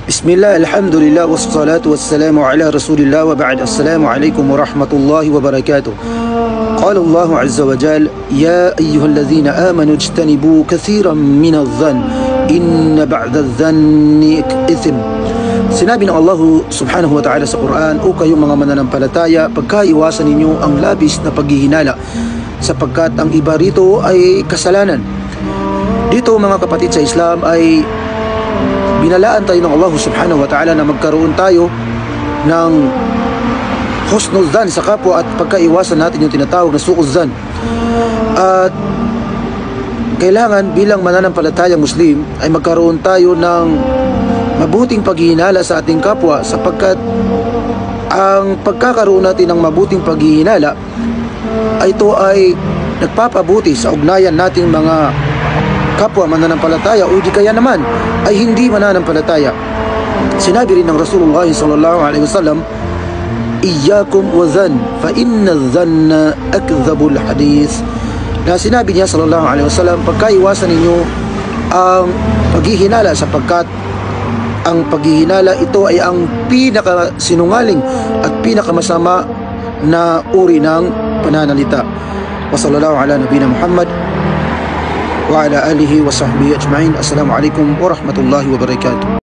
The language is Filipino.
Bismillah, alhamdulillah, wassalatu wassalamu ala rasulillah wa ba'd. Assalamu alaikum wa rahmatullahi wa barakatuh. Qala Allah azza wa jal, ya ayyuhalladhina amanu ijtanibu kathiran min adh-dhann, inna ba'da adh-dhanni ithim. Sinabi ng Allah subhanahu wa ta'ala sa Quran, o kayong mga mananampalataya, pagkaiwasan ninyo ang labis na paghihinala, sapagkat ang iba rito ay kasalanan. Dito mga kapatid sa Islam ay binalaan tayo ng Allah subhanahu wa ta'ala na magkaroon tayo ng husnul dhan sa kapwa at pagkaiwasan natin yung tinatawag na su'uz dhan. At kailangan bilang mananampalatayang Muslim ay magkaroon tayo ng mabuting paghihinala sa ating kapwa, sapagkat ang pagkakaroon natin ng mabuting paghihinala ay ito ay nagpapabuti sa ugnayan nating mga kapwa mananampalataya o di kaya naman ay hindi mananampalataya. Sinabi rin ng Rasulullah sallallahu alaihi wasallam, iyyakum wa dhann fa inna dhanna akdhabul hadith. Na sinabi niya sallallahu alaihi wasallam, pagkaiwasan ninyo ang paghihinala, sapagkat ang paghihinala ito ay ang pinakasinungaling at pinakamasama na uri ng pananalita. Wa sallallahu ala nabiyina Muhammad wa ala alihi wa sahbihi ajma'in. Assalamu alaikum wa rahmatullahi wa barakatuh.